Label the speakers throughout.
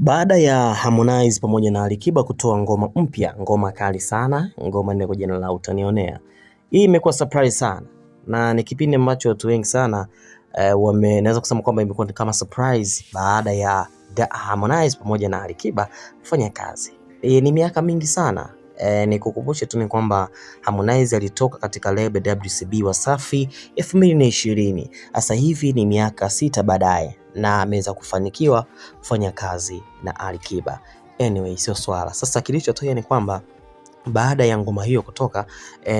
Speaker 1: Baada ya Harmonize pamoja na Alikiba kutoa ngoma mpya, ngoma kali sana, ngoma ndio kwa jina la Utanionea. Hii imekuwa surprise sana na ni kipindi ambacho watu wengi sana naweza kusema kwamba imekuwa kama surprise baada ya Harmonize pamoja na Alikiba kufanya kazi. Ni miaka mingi sana. Nikukumbushe tu ni kwamba Harmonize alitoka katika label WCB Wasafi 2020. Sasa hivi ni miaka 6 baadaye na ameweza kufanikiwa kufanya kazi na Alikiba. Anyway, sio swala. Sasa kilichotokea ni kwamba baada ya ngoma hiyo kutoka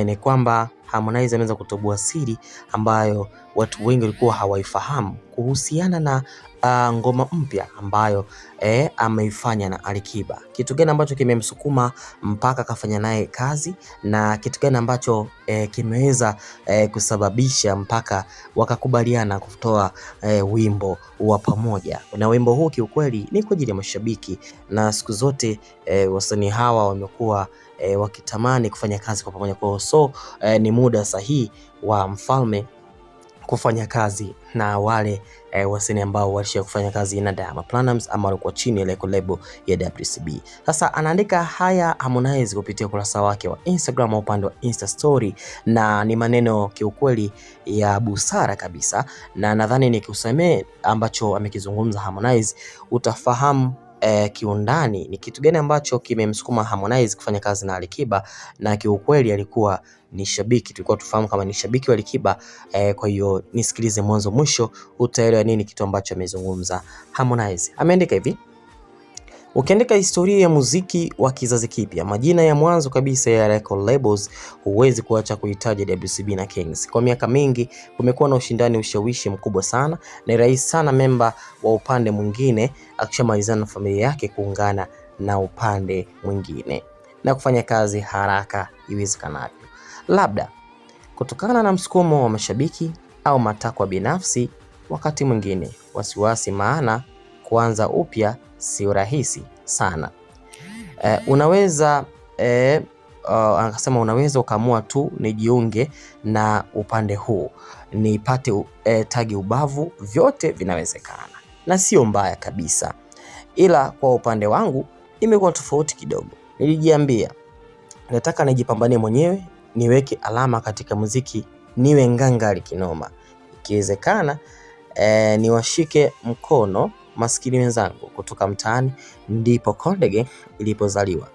Speaker 1: ni kwamba Harmonize ameweza kutoboa siri ambayo watu wengi walikuwa hawaifahamu kuhusiana na ngoma mpya ambayo ameifanya na Alikiba. Kitu gani ambacho kimemsukuma mpaka kafanya naye kazi, na kitu gani ambacho kimeweza kusababisha mpaka wakakubaliana kutoa wimbo wa pamoja. Na wimbo huu kiukweli ni kwa ajili ya mashabiki, na siku zote wasanii hawa wamekuwa wakitamani kufanya kazi kwa pamoja. Kwa ni muda sahihi wa Mfalme kufanya kazi na wale wasanii ambao walishia kufanya kazi na Diamond Platnumz ama walikuwa chini ya label ya WCB. Sasa anaandika haya Harmonize kupitia ukurasa wake wa Instagram upande wa Insta story, na ni maneno kiukweli ya busara kabisa, na nadhani nikiusemea ambacho amekizungumza Harmonize utafahamu kiundani ni kitu gani ambacho kimemsukuma Harmonize kufanya kazi na Alikiba. Na kiukweli alikuwa ni shabiki, tulikuwa tufahamu kama ni shabiki wa Alikiba. Kwa hiyo nisikilize mwanzo mwisho utaelewa nini kitu ambacho amezungumza Harmonize. Ameandika hivi: ukiandika historia ya muziki wa kizazi kipya, majina ya mwanzo kabisa ya record labels, huwezi kuacha kuhitaji WCB na Kings. Kwa miaka mingi kumekuwa na ushindani, ushawishi mkubwa sana, na rahisi sana memba wa upande mwingine akishamalizana na familia yake kuungana na upande mwingine na kufanya kazi haraka iwezekanavyo. Labda kutokana na msukumo wa mashabiki au matakwa binafsi, wakati mwingine wasiwasi, maana kuanza upya sio rahisi sana. Akasema unaweza ukaamua tu nijiunge na upande huu nipate tagi ubavu, vyote vinawezekana na sio mbaya kabisa. Ila kwa upande wangu imekuwa tofauti kidogo. Nilijiambia nataka nijipambanie mwenyewe, niweke alama katika muziki, niwe ngangari kinoma. Ikiwezekana niwashike mkono maskini wenzangu kutoka mtaani. Ndipo Konde Gang ilipozaliwa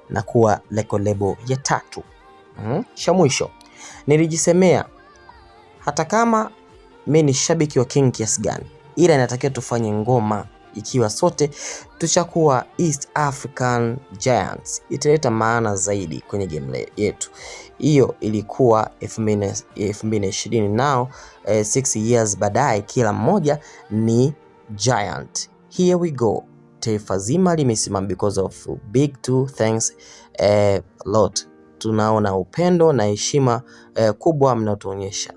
Speaker 1: na kuwa label ya 3. Cha mwisho nilijisemea, hata kama mimi ni shabiki wa King kiasi gani, ila inatakiwa tufanye ngoma ikiwa sote tushakuwa East African Giants, italeta maana zaidi kwenye game yetu. Hiyo ilikuwa 2020, nao 6 years baadaye kila mmoja ni giant. Here we go. Taifa zima limesimama because of big two. Thanks a lot. Tunaona upendo na heshima kubwa mnatuonyesha.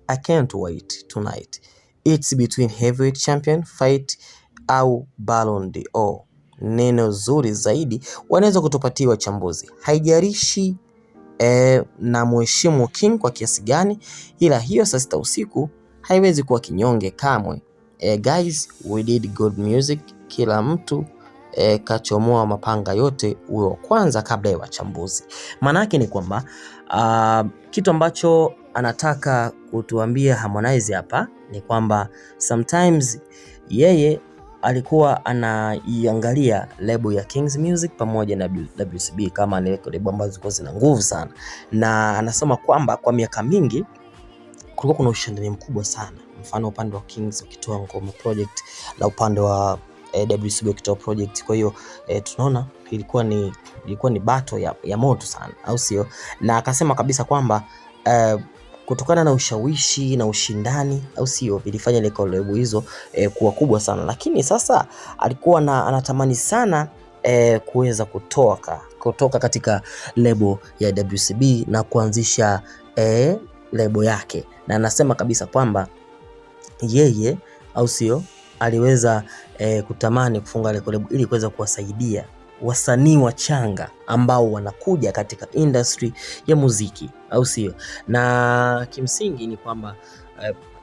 Speaker 1: I can't wait tonight. It's between heavyweight champion fight au Ballon d'Or. Neno zuri zaidi wanaweza kutupatia wachambuzi. Haijalishi na mheshimu King kwa kiasi gani, ila hiyo saa 6 usiku haiwezi kuwa kinyonge kamwe. Guys, we did good music. Kila mtu kachomoa mapanga yote uwe wa kwanza kabla ya wachambuzi. Maana yake ni kwamba kitu ambacho anataka kutuambia Harmonize hapa ni kwamba sometimes yeye alikuwa anaiangalia label ya Kings Music pamoja na WCB kama ni label ambazo zilikuwa zina nguvu sana, na anasema kwamba kwa miaka mingi kulikuwa kuna ushindani mkubwa sana. Mfano upande wa Kings ukitoa ngoma project na upande wa WCB ukitoa project. Kwa hiyo tunaona ilikuwa ni battle ya moto sana, au sio? Na akasema kabisa kwamba kutokana na ushawishi na ushindani, au sio, vilifanya ile collab hizo kuwa kubwa sana. Lakini sasa alikuwa anatamani sana kuweza kutoka katika label ya WCB na kuanzisha label yake, na anasema kabisa kwamba yeye, au sio, aliweza kutamani kufunga ile collab ili kuweza kuwasaidia wasanii wachanga ambao wanakuja katika industry ya muziki, au sio? Na kimsingi ni kwamba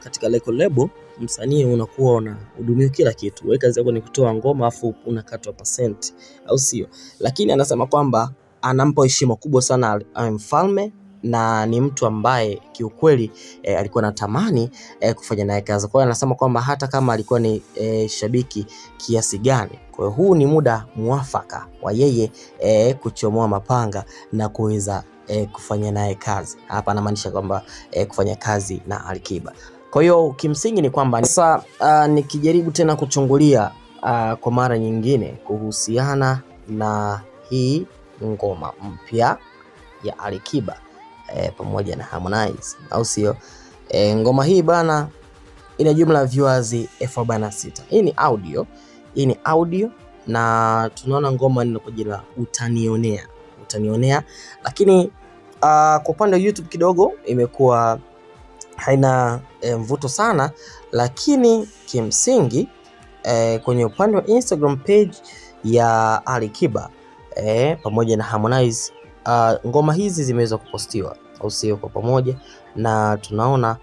Speaker 1: katika record label msanii unakuwa unahudumia kila kitu. Wewe kazi yako ni kutoa ngoma afu unakatwa percent, au sio? Lakini anasema kwamba anampa heshima kubwa sana Mfalme, na ni mtu ambaye kiukweli alikuwa anatamani kufanya naye kazi. Kwa hiyo anasema kwamba hata kama alikuwa ni shabiki kiasi gani, kwa hiyo huu ni muda mwafaka wa yeye kuchomoa mapanga na kuweza kufanya naye kazi. Hapa anamaanisha kwamba kufanya kazi na Alikiba. Kwa hiyo kimsingi ni kwamba sasa nikijaribu tena kuchungulia kwa mara nyingine kuhusiana na hii ngoma mpya ya Alikiba pamoja na Harmonize, au sio? Ngoma hii bana ina jumla viewers 46,000. Hii ni audio na tunaona ngoma ni kwa jina Utanionea, lakini kwa upande wa YouTube kidogo imekuwa haina mvuto sana, lakini kimsingi kwenye upande wa Instagram page ya Alikiba pamoja na Harmonize ngoma hizi zimeweza kupostiwa, au sio, kwa pamoja, na tunaona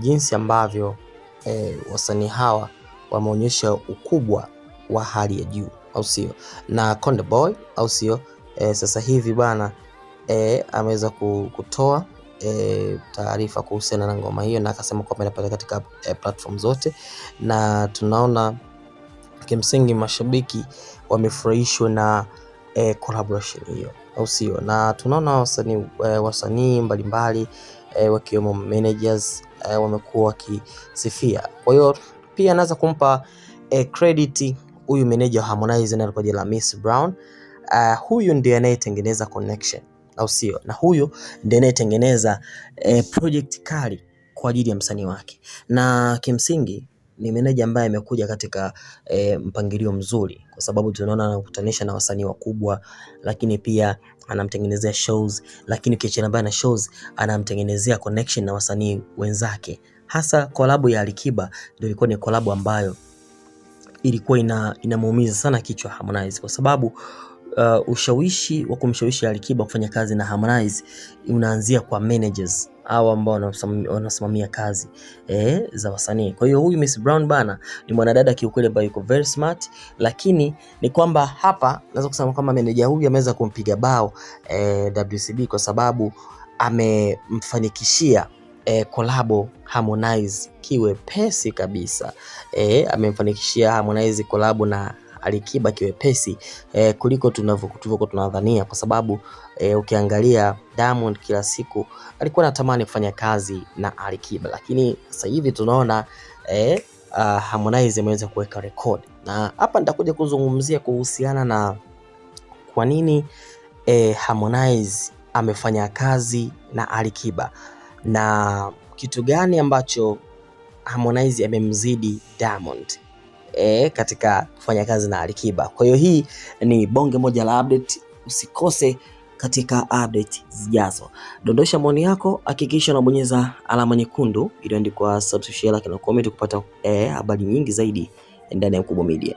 Speaker 1: jinsi ambavyo wasanii hawa wameonyesha ukubwa wa hali ya juu, au sio? Na Konde Boy, au sio, sasa hivi bana ameweza kutoa taarifa kuhusiana na ngoma hiyo, na akasema kwamba inapata katika platform zote, na tunaona kimsingi mashabiki wamefurahishwa na collaboration hiyo, au sio? Na tunaona wasanii mbalimbali wakiwemo managers wamekuwa wakisifia. Kwa hiyo pia naweza kumpa credit huyu manager wa Harmonize na kwa jina la Miss Brown. Huyu ndiye anayetengeneza connection, au sio? Na huyu ndiye anayetengeneza project kali kwa ajili ya msanii wake, na kimsingi ni manager ambaye amekuja katika mpangilio mzuri, kwa sababu tunaona anakutanisha na wasanii wakubwa, lakini pia anamtengenezea shows, lakini kiachana mbali na shows anamtengenezea connection na wasanii wenzake. Hasa collab ya Alikiba ndio ilikuwa ni collab ambayo ilikuwa inamuumiza sana kichwa Harmonize, kwa sababu ushawishi wa kumshawishi Alikiba kufanya kazi na Harmonize unaanzia kwa managers au ambao wanasimamia kazi za wasanii. Kwa hiyo huyu Miss Brown bana ni mwanadada kiukweli ambaye yuko very smart, lakini ni kwamba hapa naweza kusema kama manager huyu ameweza kumpiga bao WCB, kwa sababu amemfanikishia kolabo Harmonize kiwepesi kabisa. Amemfanikishia Harmonize kolabo na Alikiba kiwepesi kuliko tulivyokuwa tunadhania, kwa sababu ukiangalia Diamond kila siku alikuwa anatamani kufanya kazi na Alikiba, lakini sasa hivi tunaona Harmonize ameweza kuweka record. Na hapa nitakuja kuzungumzia kuhusiana na kwa nini Harmonize amefanya kazi na Alikiba na kitu gani ambacho Harmonize amemzidi Diamond katika kufanya kazi na Alikiba. Kwa hiyo hii ni bonge moja la update, usikose katika update zijazo. Dondosha maoni yako, hakikisha unabonyeza alama nyekundu iliyoandikwa subscribe, like na comment kupata habari nyingi zaidi ndani ya Mkubwa Media.